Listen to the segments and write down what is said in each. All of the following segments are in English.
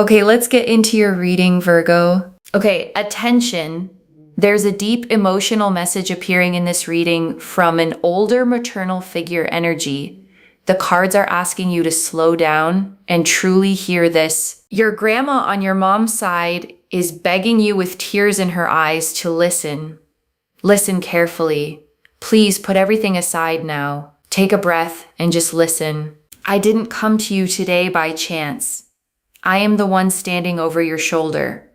Okay, let's get into your reading, Virgo. Okay, attention. There's a deep emotional message appearing in this reading from an older maternal figure energy. The cards are asking you to slow down and truly hear this. Your grandma on your mom's side is begging you with tears in her eyes to listen. Listen carefully. Please put everything aside now. Take a breath and just listen. I didn't come to you today by chance. I am the one standing over your shoulder.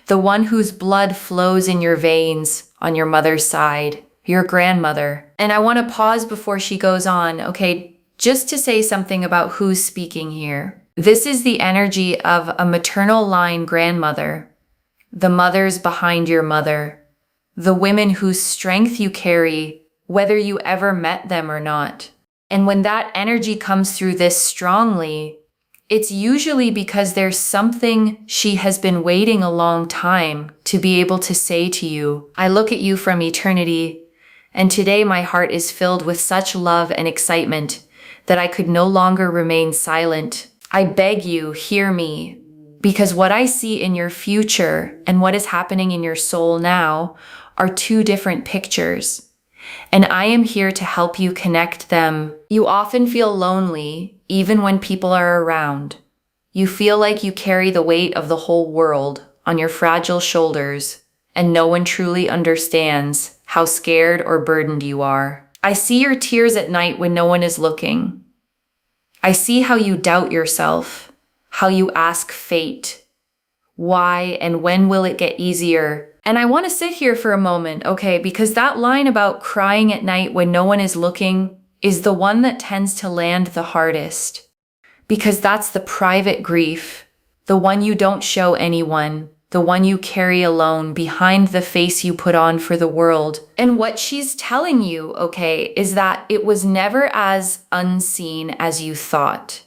The one whose blood flows in your veins on your mother's side, your grandmother. And I want to pause before she goes on, okay, just to say something about who's speaking here. This is the energy of a maternal line grandmother, the mothers behind your mother, the women whose strength you carry, whether you ever met them or not. And when that energy comes through this strongly, it's usually because there's something she has been waiting a long time to be able to say to you. I look at you from eternity, and today my heart is filled with such love and excitement that I could no longer remain silent. I beg you, hear me, because what I see in your future and what is happening in your soul now are two different pictures. And I am here to help you connect them. You often feel lonely, even when people are around. You feel like you carry the weight of the whole world on your fragile shoulders, and no one truly understands how scared or burdened you are. I see your tears at night when no one is looking. I see how you doubt yourself, how you ask fate, why and when will it get easier? And I want to sit here for a moment, okay, because that line about crying at night when no one is looking is the one that tends to land the hardest. Because that's the private grief, the one you don't show anyone, the one you carry alone behind the face you put on for the world. And what she's telling you, okay, is that it was never as unseen as you thought.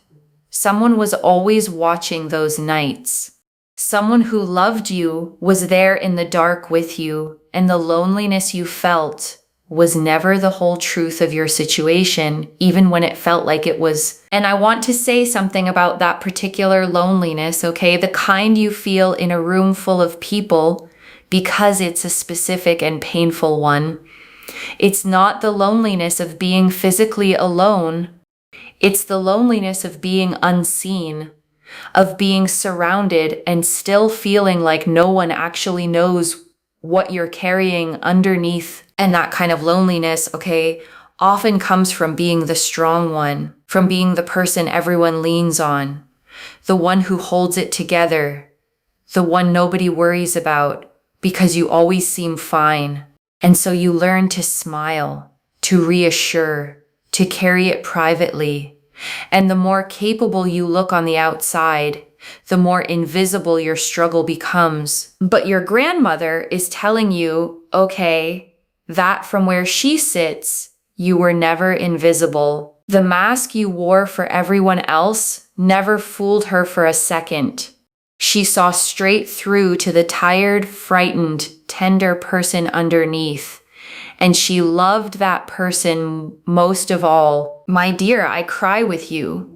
Someone was always watching those nights. Someone who loved you was there in the dark with you, and the loneliness you felt was never the whole truth of your situation, even when it felt like it was. And I want to say something about that particular loneliness, okay? The kind you feel in a room full of people, because it's a specific and painful one. It's not the loneliness of being physically alone. It's the loneliness of being unseen, of being surrounded and still feeling like no one actually knows what you're carrying underneath. And that kind of loneliness, okay, often comes from being the strong one, from being the person everyone leans on, the one who holds it together, the one nobody worries about because you always seem fine. And so you learn to smile, to reassure, to carry it privately. And the more capable you look on the outside, the more invisible your struggle becomes. But your grandmother is telling you, okay, that from where she sits, you were never invisible. The mask you wore for everyone else never fooled her for a second. She saw straight through to the tired, frightened, tender person underneath. And she loved that person most of all. My dear, I cry with you.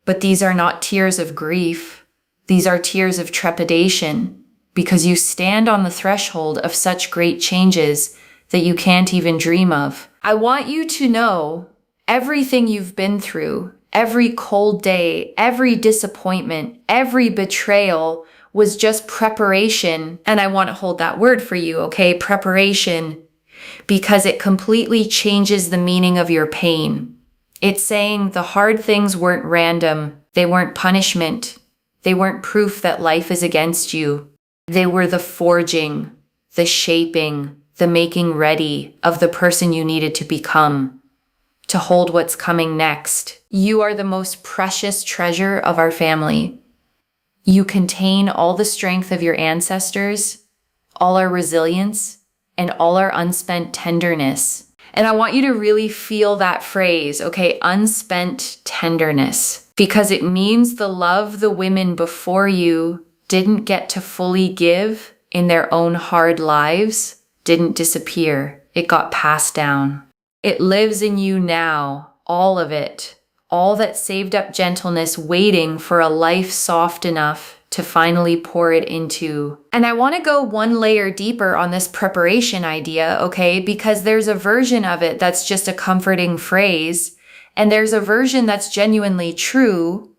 But these are not tears of grief. These are tears of trepidation, because you stand on the threshold of such great changes that you can't even dream of. I want you to know everything you've been through, every cold day, every disappointment, every betrayal was just preparation. And I want to hold that word for you, okay? Preparation. Because it completely changes the meaning of your pain. It's saying the hard things weren't random. They weren't punishment. They weren't proof that life is against you. They were the forging, the shaping, the making ready of the person you needed to become, to hold what's coming next. You are the most precious treasure of our family. You contain all the strength of your ancestors, all our resilience, and all our unspent tenderness. And I want you to really feel that phrase, okay? Unspent tenderness. Because it means the love the women before you didn't get to fully give in their own hard lives didn't disappear. It got passed down. It lives in you now, all of it. All that saved up gentleness waiting for a life soft enough to finally pour it into. And I want to go one layer deeper on this preparation idea, okay? Because there's a version of it that's just a comforting phrase, and there's a version that's genuinely true,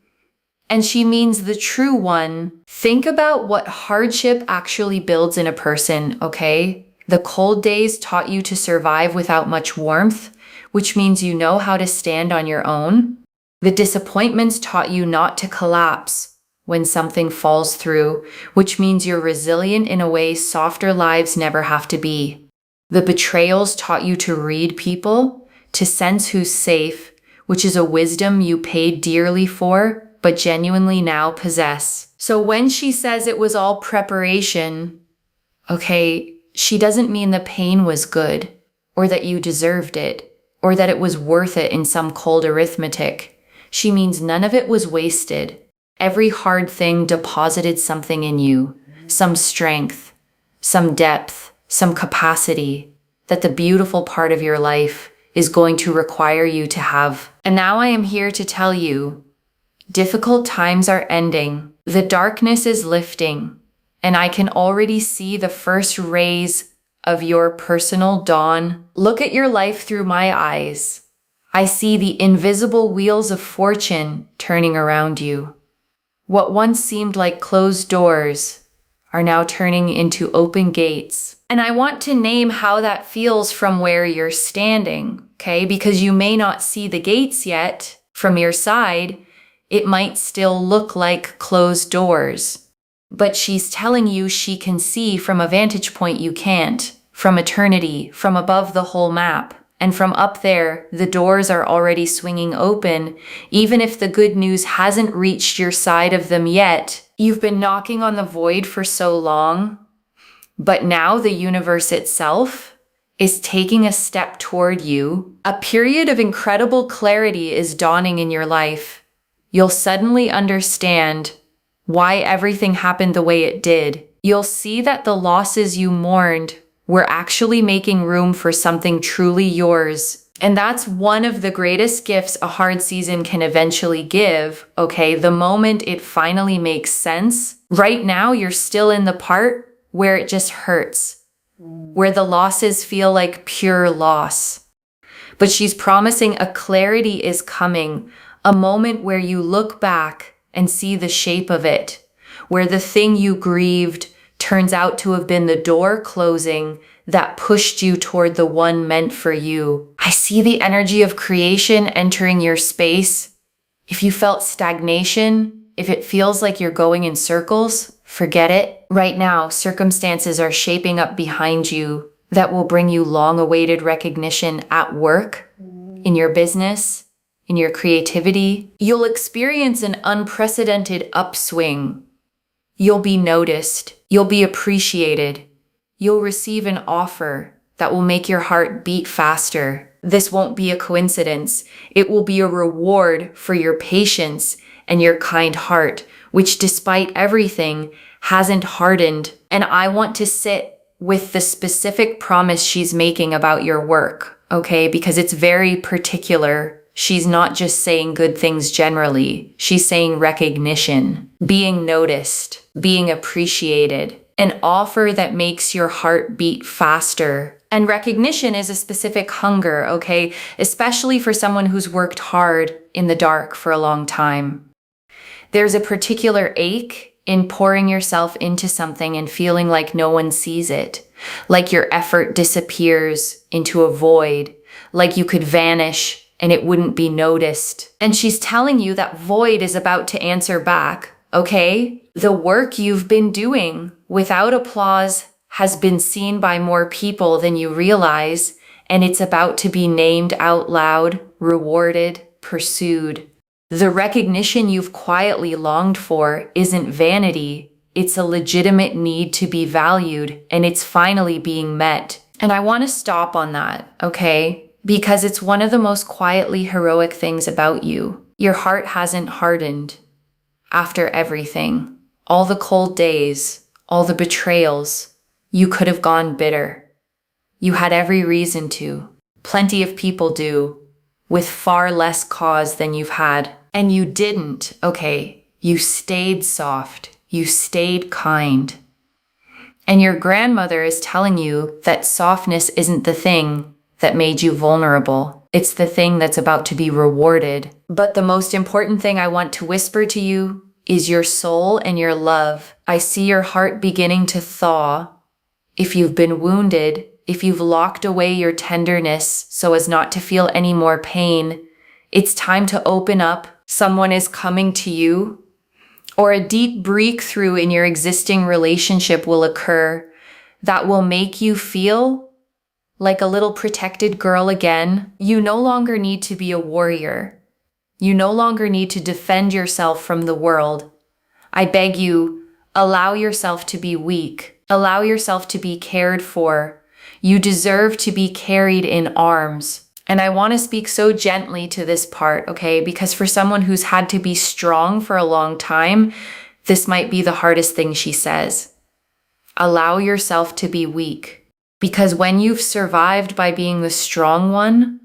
and she means the true one. Think about what hardship actually builds in a person, okay? The cold days taught you to survive without much warmth, which means you know how to stand on your own. The disappointments taught you not to collapse when something falls through, which means you're resilient in a way softer lives never have to be. The betrayals taught you to read people, to sense who's safe, which is a wisdom you paid dearly for, but genuinely now possess. So when she says it was all preparation, okay, she doesn't mean the pain was good, or that you deserved it, or that it was worth it in some cold arithmetic. She means none of it was wasted. Every hard thing deposited something in you, some strength, some depth, some capacity, that the beautiful part of your life is going to require you to have. And now I am here to tell you, difficult times are ending. The darkness is lifting, and I can already see the first rays of your personal dawn. Look at your life through my eyes. I see the invisible wheels of fortune turning around you. What once seemed like closed doors are now turning into open gates. And I want to name how that feels from where you're standing, okay? Because you may not see the gates yet from your side. It might still look like closed doors. But she's telling you she can see from a vantage point you can't, from eternity, from above the whole map. And from up there, the doors are already swinging open. Even if the good news hasn't reached your side of them yet, you've been knocking on the void for so long. But now the universe itself is taking a step toward you. A period of incredible clarity is dawning in your life. You'll suddenly understand why everything happened the way it did. You'll see that the losses you mourned were actually making room for something truly yours. And that's one of the greatest gifts a hard season can eventually give, okay? The moment it finally makes sense. Right now, you're still in the part where it just hurts, where the losses feel like pure loss. But she's promising a clarity is coming, a moment where you look back and see the shape of it, where the thing you grieved turns out to have been the door closing that pushed you toward the one meant for you. I see the energy of creation entering your space. If you felt stagnation, if it feels like you're going in circles, forget it. Right now, circumstances are shaping up behind you that will bring you long-awaited recognition at work, in your business, in your creativity. You'll experience an unprecedented upswing. You'll be noticed. You'll be appreciated. You'll receive an offer that will make your heart beat faster. This won't be a coincidence. It will be a reward for your patience and your kind heart, which despite everything hasn't hardened. And I want to sit with the specific promise she's making about your work, okay? Because it's very particular. She's not just saying good things generally. She's saying recognition, being noticed, being appreciated, an offer that makes your heart beat faster. And recognition is a specific hunger, okay? Especially for someone who's worked hard in the dark for a long time. There's a particular ache in pouring yourself into something and feeling like no one sees it, like your effort disappears into a void, like you could vanish and it wouldn't be noticed. And she's telling you that void is about to answer back, okay? The work you've been doing without applause has been seen by more people than you realize, and it's about to be named out loud, rewarded, pursued. The recognition you've quietly longed for isn't vanity. It's a legitimate need to be valued, and it's finally being met. And I want to stop on that, okay? Because it's one of the most quietly heroic things about you. Your heart hasn't hardened after everything. All the cold days, all the betrayals, you could have gone bitter. You had every reason to. Plenty of people do, with far less cause than you've had. And you didn't, okay? You stayed soft. You stayed kind. And your grandmother is telling you that softness isn't the thing that made you vulnerable. It's the thing that's about to be rewarded. But the most important thing I want to whisper to you is your soul and your love. I see your heart beginning to thaw. If you've been wounded, if you've locked away your tenderness so as not to feel any more pain, it's time to open up. Someone is coming to you, or a deep breakthrough in your existing relationship will occur that will make you feel like a little protected girl again. You no longer need to be a warrior. You no longer need to defend yourself from the world. I beg you, allow yourself to be weak. Allow yourself to be cared for. You deserve to be carried in arms. And I want to speak so gently to this part, okay? Because for someone who's had to be strong for a long time, this might be the hardest thing she says. Allow yourself to be weak. Because when you've survived by being the strong one,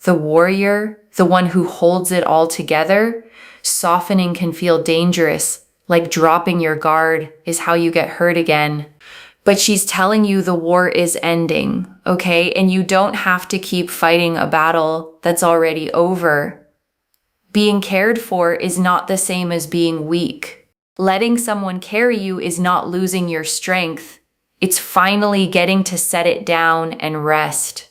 the warrior, the one who holds it all together, softening can feel dangerous. Like dropping your guard is how you get hurt again. But she's telling you the war is ending, okay? And you don't have to keep fighting a battle that's already over. Being cared for is not the same as being weak. Letting someone carry you is not losing your strength. It's finally getting to set it down and rest,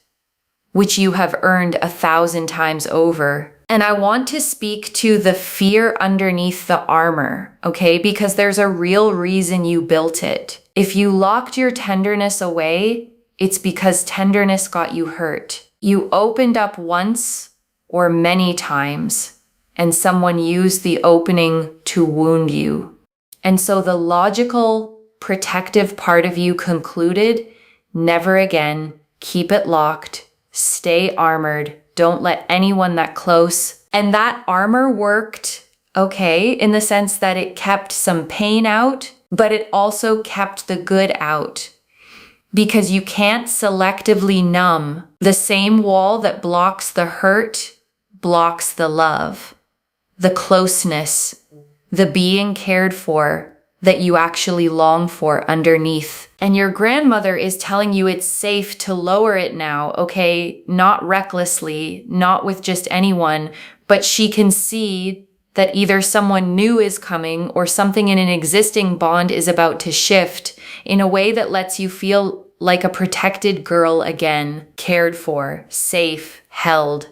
which you have earned 1,000 times over. And I want to speak to the fear underneath the armor, okay? Because there's a real reason you built it. If you locked your tenderness away, it's because tenderness got you hurt. You opened up once or many times, and someone used the opening to wound you. And so the logical, protective part of you concluded, never again, keep it locked, stay armored, don't let anyone that close. And that armor worked, okay, in the sense that it kept some pain out, but it also kept the good out. Because you can't selectively numb. The same wall that blocks the hurt blocks the love, the closeness, the being cared for that you actually long for underneath. And your grandmother is telling you it's safe to lower it now, okay? Not recklessly, not with just anyone, but she can see that either someone new is coming or something in an existing bond is about to shift in a way that lets you feel like a protected girl again, cared for, safe, held.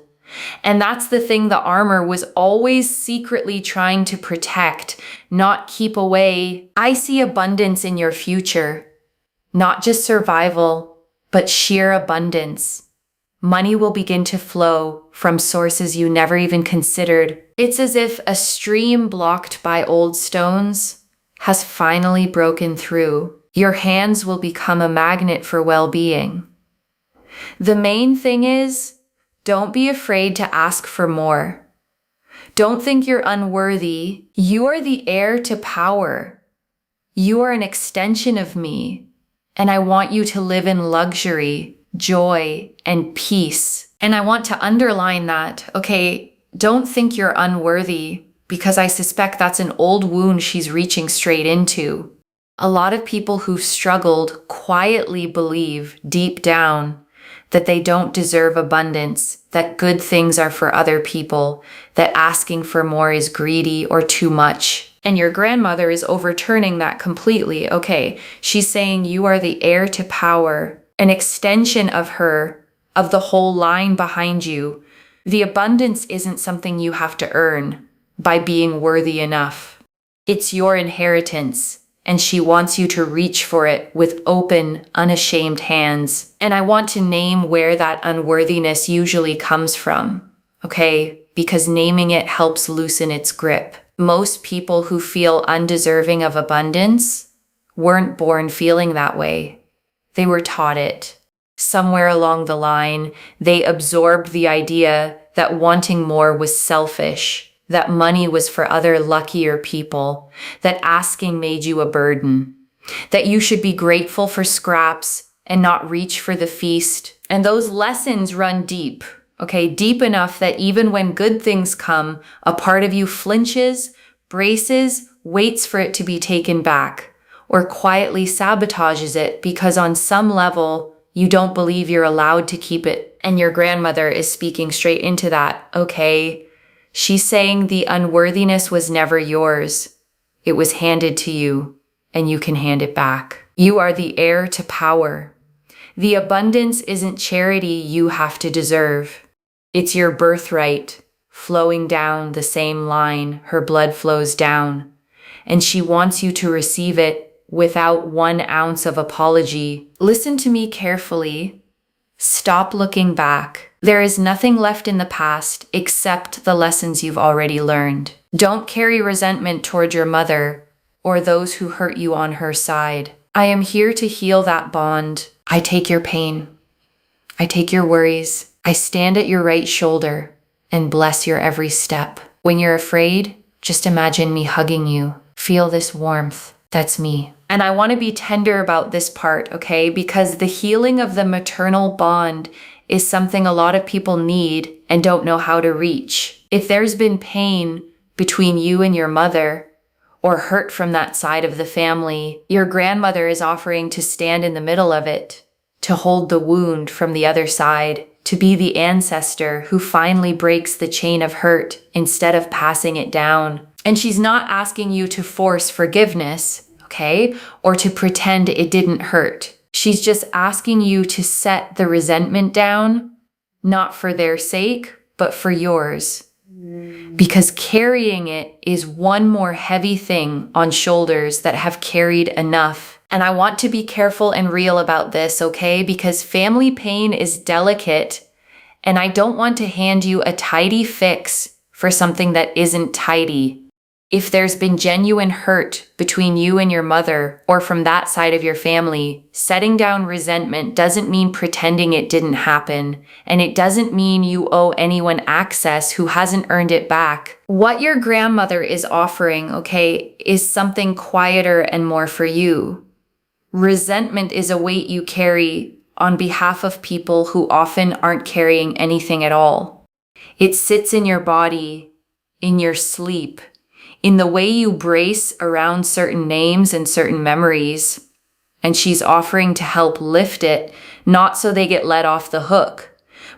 And that's the thing the armor was always secretly trying to protect, not keep away. I see abundance in your future, not just survival, but sheer abundance. Money will begin to flow from sources you never even considered. It's as if a stream blocked by old stones has finally broken through. Your hands will become a magnet for well-being. The main thing is, don't be afraid to ask for more. Don't think you're unworthy. You are the heir to power. You are an extension of me, and I want you to live in luxury, joy, and peace. And I want to underline that, okay, don't think you're unworthy, because I suspect that's an old wound she's reaching straight into. A lot of people who've struggled quietly believe deep down that they don't deserve abundance, that good things are for other people, that asking for more is greedy or too much. And your grandmother is overturning that completely. Okay, she's saying you are the heir to power, an extension of her, of the whole line behind you. The abundance isn't something you have to earn by being worthy enough. It's your inheritance. And she wants you to reach for it with open, unashamed hands. And I want to name where that unworthiness usually comes from, okay? Because naming it helps loosen its grip. Most people who feel undeserving of abundance weren't born feeling that way. They were taught it. Somewhere along the line, they absorbed the idea that wanting more was selfish, that money was for other luckier people, that asking made you a burden, that you should be grateful for scraps and not reach for the feast. And those lessons run deep, okay? Deep enough that even when good things come, a part of you flinches, braces, waits for it to be taken back, or quietly sabotages it because on some level, you don't believe you're allowed to keep it. And your grandmother is speaking straight into that, okay? She's saying the unworthiness was never yours. It was handed to you, and you can hand it back. You are the heir to power. The abundance isn't charity you have to deserve. It's your birthright, flowing down the same line her blood flows down. And she wants you to receive it without 1 ounce of apology. Listen to me carefully. Stop looking back. There is nothing left in the past except the lessons you've already learned. Don't carry resentment toward your mother or those who hurt you on her side. I am here to heal that bond. I take your pain. I take your worries. I stand at your right shoulder and bless your every step. When you're afraid, just imagine me hugging you. Feel this warmth. That's me. And I want to be tender about this part, okay? Because the healing of the maternal bond is something a lot of people need and don't know how to reach. If there's been pain between you and your mother, or hurt from that side of the family, your grandmother is offering to stand in the middle of it, to hold the wound from the other side, to be the ancestor who finally breaks the chain of hurt instead of passing it down. And she's not asking you to force forgiveness, okay? Or to pretend it didn't hurt. She's just asking you to set the resentment down, not for their sake, but for yours. Because carrying it is one more heavy thing on shoulders that have carried enough. And I want to be careful and real about this, okay? Because family pain is delicate, and I don't want to hand you a tidy fix for something that isn't tidy. If there's been genuine hurt between you and your mother or from that side of your family, setting down resentment doesn't mean pretending it didn't happen, and it doesn't mean you owe anyone access who hasn't earned it back. What your grandmother is offering, okay, is something quieter and more for you. Resentment is a weight you carry on behalf of people who often aren't carrying anything at all. It sits in your body, in your sleep, in the way you brace around certain names and certain memories. And she's offering to help lift it, not so they get let off the hook,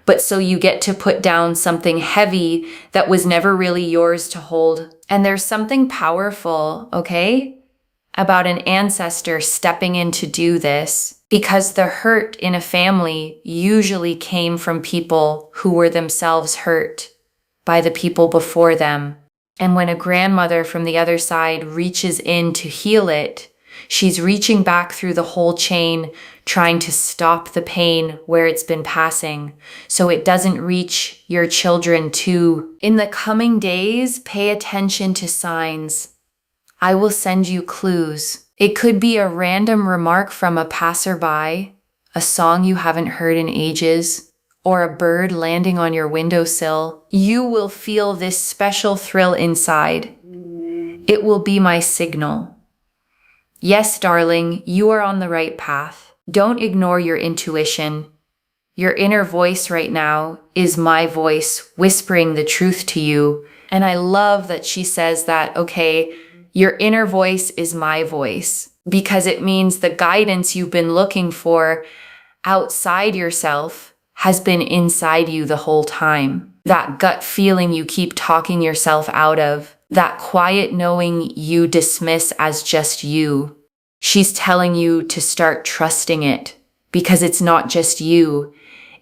but so you get to put down something heavy that was never really yours to hold. And there's something powerful, okay, about an ancestor stepping in to do this, because the hurt in a family usually came from people who were themselves hurt by the people before them. And when a grandmother from the other side reaches in to heal it, she's reaching back through the whole chain, trying to stop the pain where it's been passing, so it doesn't reach your children too. In the coming days, pay attention to signs. I will send you clues. It could be a random remark from a passerby, a song you haven't heard in ages, or a bird landing on your windowsill. You will feel this special thrill inside. It will be my signal. Yes, darling, you are on the right path. Don't ignore your intuition. Your inner voice right now is my voice whispering the truth to you. And I love that she says that, okay, your inner voice is my voice, because it means the guidance you've been looking for outside yourself has been inside you the whole time. That gut feeling you keep talking yourself out of, that quiet knowing you dismiss as just you. She's telling you to start trusting it, because it's not just you.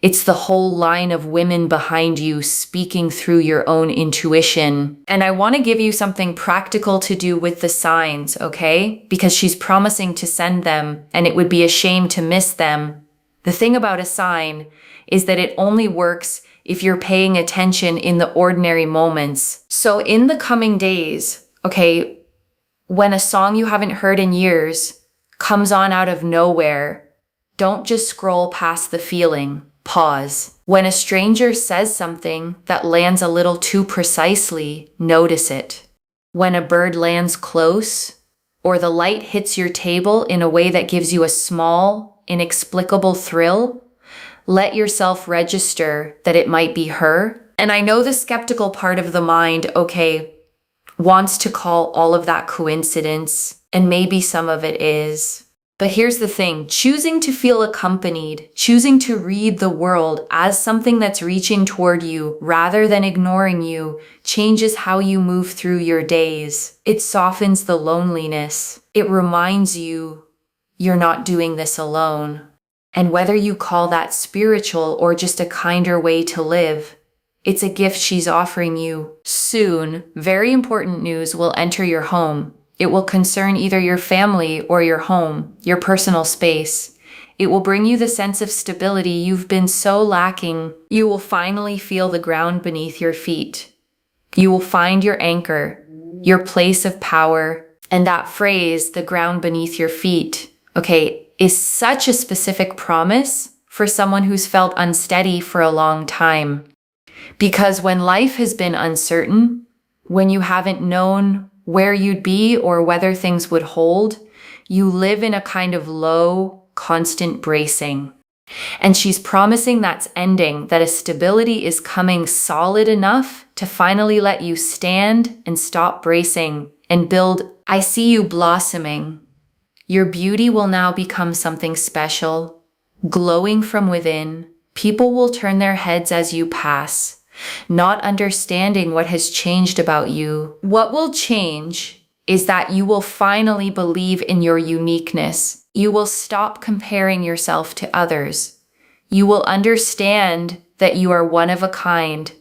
It's the whole line of women behind you speaking through your own intuition. And I want to give you something practical to do with the signs, okay? Because she's promising to send them, and it would be a shame to miss them. The thing about a sign is that it only works if you're paying attention in the ordinary moments. So in the coming days, okay, when a song you haven't heard in years comes on out of nowhere, don't just scroll past the feeling. Pause. When a stranger says something that lands a little too precisely, notice it. When a bird lands close, or the light hits your table in a way that gives you a small, inexplicable thrill, let yourself register that it might be her. And I know the skeptical part of the mind, okay, wants to call all of that coincidence, and maybe some of it is. But here's the thing, choosing to feel accompanied, choosing to read the world as something that's reaching toward you rather than ignoring you, changes how you move through your days. It softens the loneliness. It reminds you you're not doing this alone. And whether you call that spiritual or just a kinder way to live, it's a gift she's offering you. Soon, very important news will enter your home. It will concern either your family or your home, your personal space. It will bring you the sense of stability you've been so lacking. You will finally feel the ground beneath your feet. You will find your anchor, your place of power. And that phrase, the ground beneath your feet, is such a specific promise for someone who's felt unsteady for a long time. Because when life has been uncertain, when you haven't known where you'd be or whether things would hold, you live in a kind of low, constant bracing. And she's promising that's ending, that a stability is coming solid enough to finally let you stand and stop bracing and build. I see you blossoming. Your beauty will now become something special, glowing from within. People will turn their heads as you pass, not understanding what has changed about you. What will change is that you will finally believe in your uniqueness. You will stop comparing yourself to others. You will understand that you are one of a kind,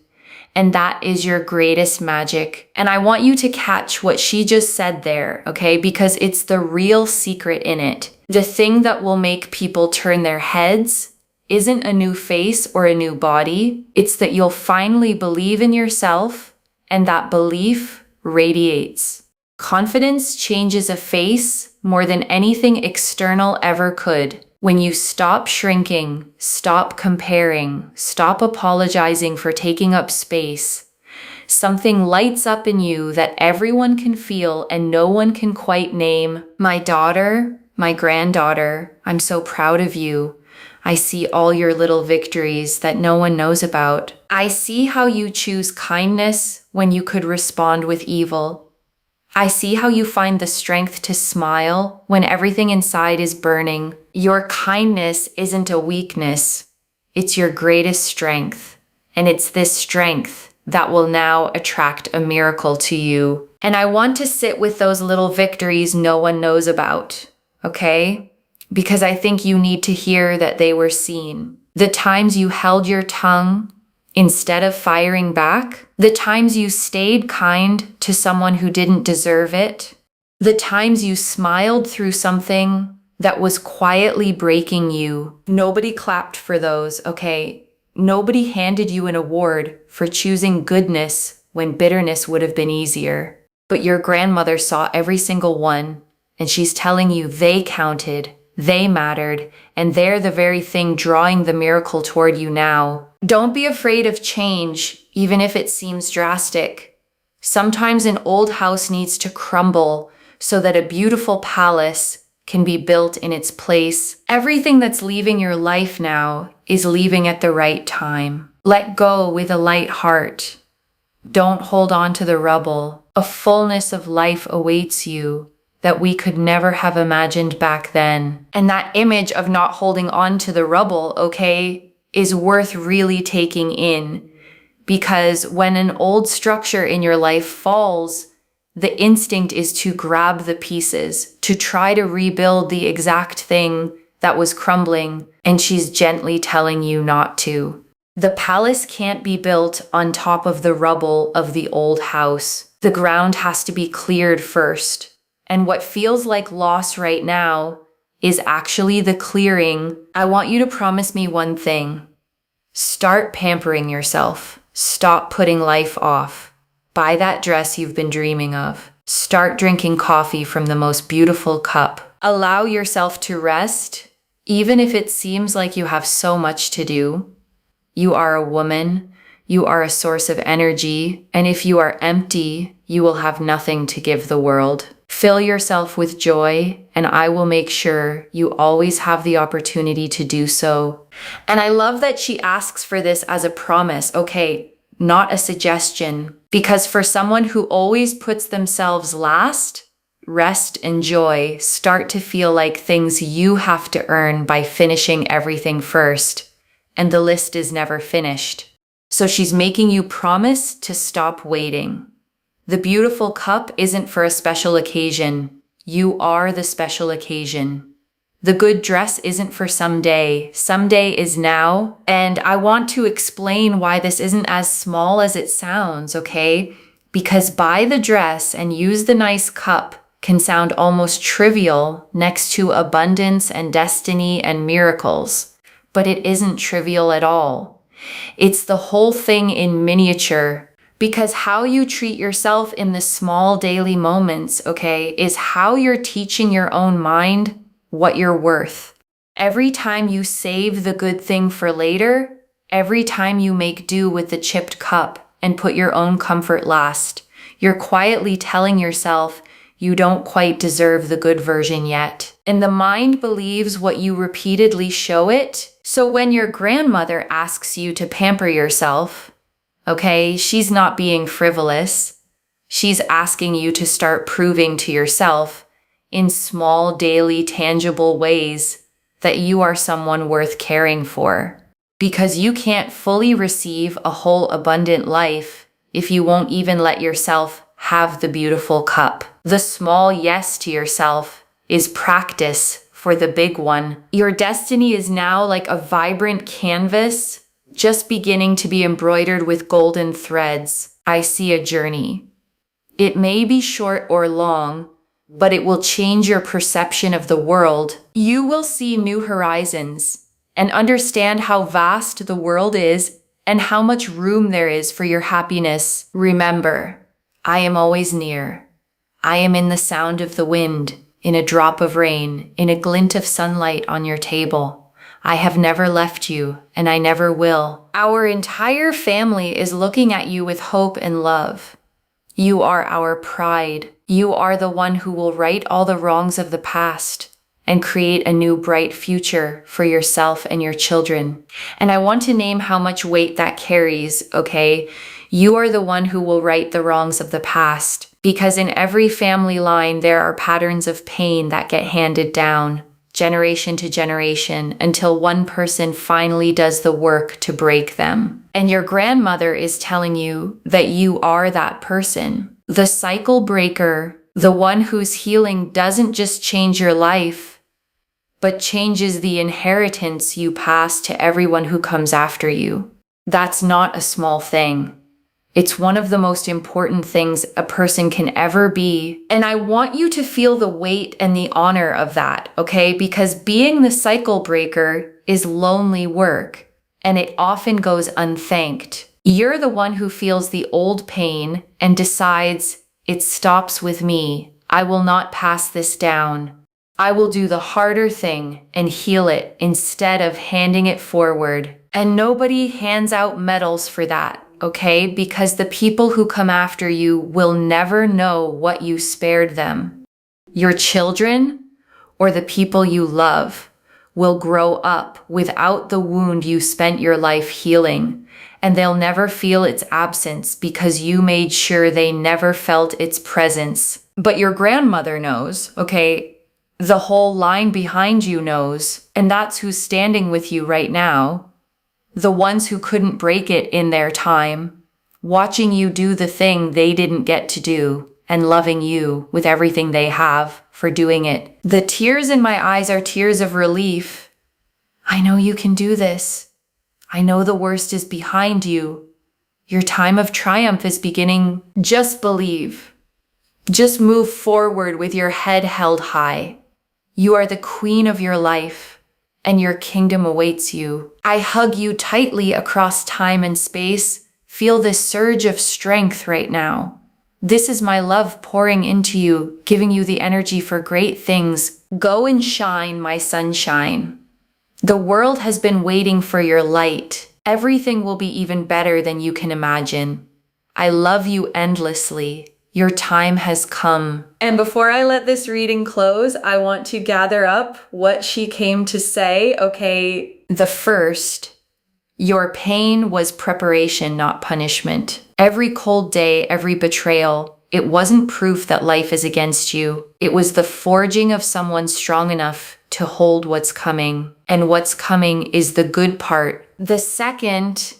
and that is your greatest magic. And I want you to catch what she just said there, because it's the real secret in it. The thing that will make people turn their heads isn't a new face or a new body. It's that you'll finally believe in yourself, and that belief radiates. Confidence changes a face more than anything external ever could. When you stop shrinking, stop comparing, stop apologizing for taking up space, something lights up in you that everyone can feel and no one can quite name. My daughter, my granddaughter, I'm so proud of you. I see all your little victories that no one knows about. I see how you choose kindness when you could respond with evil. I see how you find the strength to smile when everything inside is burning. Your kindness isn't a weakness. It's your greatest strength. And it's this strength that will now attract a miracle to you. And I want to sit with those little victories no one knows about, because I think you need to hear that they were seen. The times you held your tongue instead of firing back, the times you stayed kind to someone who didn't deserve it, the times you smiled through something that was quietly breaking you. Nobody clapped for those, Nobody handed you an award for choosing goodness when bitterness would have been easier. But your grandmother saw every single one, and she's telling you they counted. They mattered, and they're the very thing drawing the miracle toward you now. Don't be afraid of change, even if it seems drastic. Sometimes an old house needs to crumble so that a beautiful palace can be built in its place. Everything that's leaving your life now is leaving at the right time. Let go with a light heart. Don't hold on to the rubble. A fullness of life awaits you that we could never have imagined back then. And that image of not holding on to the rubble, is worth really taking in. Because when an old structure in your life falls, the instinct is to grab the pieces, to try to rebuild the exact thing that was crumbling, and she's gently telling you not to. The palace can't be built on top of the rubble of the old house. The ground has to be cleared first. And what feels like loss right now is actually the clearing. I want you to promise me one thing. Start pampering yourself. Stop putting life off. Buy that dress you've been dreaming of. Start drinking coffee from the most beautiful cup. Allow yourself to rest, even if it seems like you have so much to do. You are a woman. You are a source of energy. And if you are empty, you will have nothing to give the world. Fill yourself with joy, and I will make sure you always have the opportunity to do so. And I love that she asks for this as a promise, not a suggestion. Because for someone who always puts themselves last, rest and joy start to feel like things you have to earn by finishing everything first, and the list is never finished. So she's making you promise to stop waiting. The beautiful cup isn't for a special occasion. You are the special occasion. The good dress isn't for someday. Someday is now. And I want to explain why this isn't as small as it sounds, okay? Because buy the dress and use the nice cup can sound almost trivial next to abundance and destiny and miracles. But it isn't trivial at all. It's the whole thing in miniature. Because how you treat yourself in the small daily moments, okay, is how you're teaching your own mind what you're worth. Every time you save the good thing for later, every time you make do with the chipped cup and put your own comfort last, you're quietly telling yourself you don't quite deserve the good version yet. And the mind believes what you repeatedly show it. So when your grandmother asks you to pamper yourself, okay, she's not being frivolous. She's asking you to start proving to yourself in small, daily, tangible ways that you are someone worth caring for. Because you can't fully receive a whole abundant life if you won't even let yourself have the beautiful cup. The small yes to yourself is practice for the big one. Your destiny is now like a vibrant canvas just beginning to be embroidered with golden threads. I see a journey. It may be short or long, but it will change your perception of the world. You will see new horizons and understand how vast the world is and how much room there is for your happiness. Remember, I am always near. I am in the sound of the wind, in a drop of rain, in a glint of sunlight on your table. I have never left you, and I never will. Our entire family is looking at you with hope and love. You are our pride. You are the one who will right all the wrongs of the past and create a new bright future for yourself and your children. And I want to name how much weight that carries, okay? You are the one who will right the wrongs of the past, because in every family line, there are patterns of pain that get handed down, generation to generation, until one person finally does the work to break them. And your grandmother is telling you that you are that person, the cycle breaker, the one whose healing doesn't just change your life, but changes the inheritance you pass to everyone who comes after you. That's not a small thing. It's one of the most important things a person can ever be. And I want you to feel the weight and the honor of that, okay? Because being the cycle breaker is lonely work, and it often goes unthanked. You're the one who feels the old pain and decides, it stops with me. I will not pass this down. I will do the harder thing and heal it instead of handing it forward. And nobody hands out medals for that. Okay, because the people who come after you will never know what you spared them. Your children or the people you love will grow up without the wound you spent your life healing, and they'll never feel its absence because you made sure they never felt its presence. But your grandmother knows, okay? The whole line behind you knows, and that's who's standing with you right now. The ones who couldn't break it in their time, watching you do the thing they didn't get to do, and loving you with everything they have for doing it. The tears in my eyes are tears of relief. I know you can do this. I know the worst is behind you. Your time of triumph is beginning. Just believe. Just move forward with your head held high. You are the queen of your life, and your kingdom awaits you. I hug you tightly across time and space. Feel this surge of strength right now. This is my love pouring into you, giving you the energy for great things. Go and shine, my sunshine. The world has been waiting for your light. Everything will be even better than you can imagine. I love you endlessly. Your time has come. And before I let this reading close, I want to gather up what she came to say. Okay, the first, Your pain was preparation, not punishment. Every cold day, every betrayal, it wasn't proof that life is against you. It was the forging of someone strong enough to hold what's coming. And what's coming is the good part. The second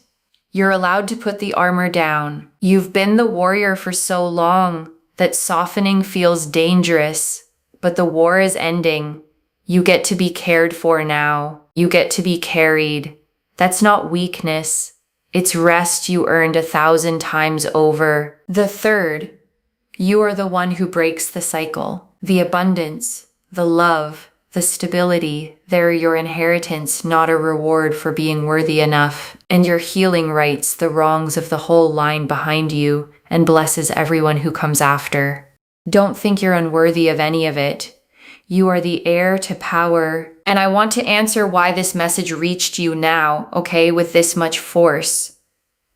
you're allowed to put the armor down, you've been the warrior for so long that softening feels dangerous, but the war is ending. You get to be cared for now. You get to be carried. That's not weakness. It's rest you earned 1,000 times over. The third, you are the one who breaks the cycle. The abundance, the love, the stability, they're your inheritance, not a reward for being worthy enough. And your healing rights the wrongs of the whole line behind you and blesses everyone who comes after. Don't think you're unworthy of any of it. You are the heir to power. And I want to answer why this message reached you now, okay, with this much force.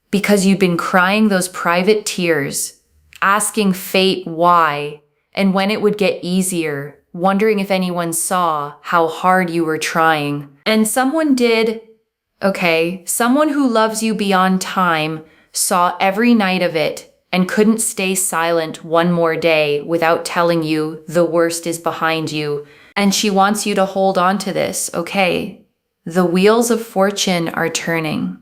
Because you've been crying those private tears, asking fate why, and when it would get easier, wondering if anyone saw how hard you were trying. And someone did, okay? Someone who loves you beyond time saw every night of it and couldn't stay silent one more day without telling you the worst is behind you. And she wants you to hold on to this, okay? The wheels of fortune are turning.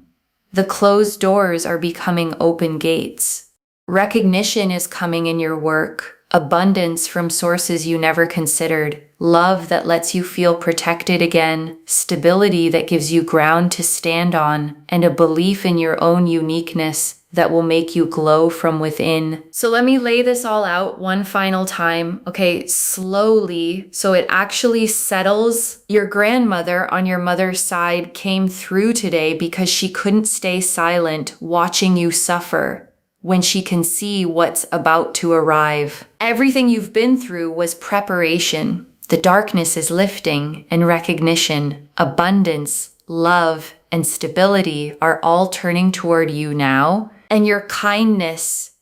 The closed doors are becoming open gates. Recognition is coming in your work. Abundance from sources you never considered, love that lets you feel protected again, stability that gives you ground to stand on, and a belief in your own uniqueness that will make you glow from within. So let me lay this all out one final time, okay, slowly, so it actually settles. Your grandmother on your mother's side came through today because she couldn't stay silent watching you suffer. When she can see what's about to arrive. Everything you've been through was preparation. The darkness is lifting, and recognition, abundance, love, and stability are all turning toward you now. And your kindness,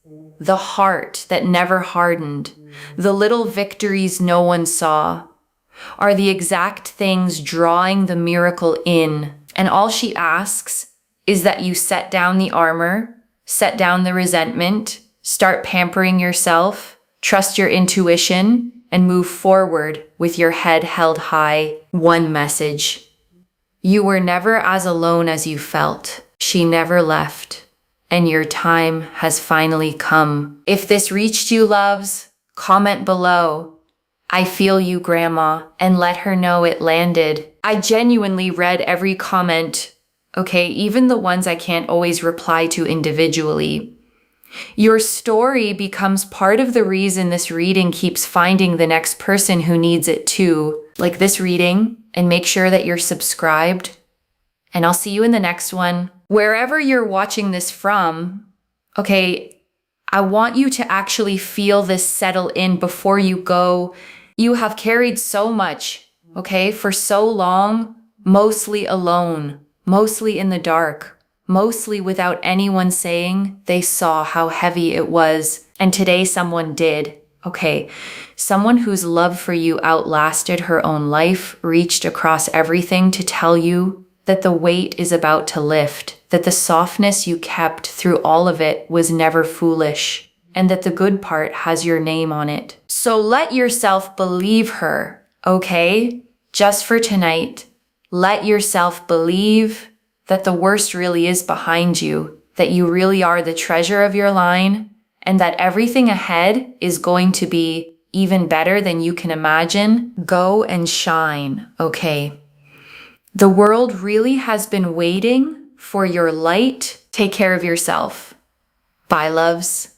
the heart that never hardened, the little victories no one saw, are the exact things drawing the miracle in. And all she asks is that you set down the armor, set down the resentment, start pampering yourself, trust your intuition, and move forward with your head held high. One message. You were never as alone as you felt. She never left. And your time has finally come. If this reached you, loves, comment below. I feel you, Grandma, and let her know it landed. I genuinely read every comment. Okay, even the ones I can't always reply to individually. Your story becomes part of the reason this reading keeps finding the next person who needs it too. Like this reading, and make sure that you're subscribed. And I'll see you in the next one. Wherever you're watching this from, okay, I want you to actually feel this settle in before you go. You have carried so much, okay, for so long, mostly alone. Mostly in the dark, mostly without anyone saying they saw how heavy it was. And today someone did. Okay, someone whose love for you outlasted her own life reached across everything to tell you that the weight is about to lift, that the softness you kept through all of it was never foolish, and that the good part has your name on it. So let yourself believe her, okay? Just for tonight. Let yourself believe that the worst really is behind you, that you really are the treasure of your line, and that everything ahead is going to be even better than you can imagine. Go and shine, okay? The world really has been waiting for your light. Take care of yourself. Bye, loves.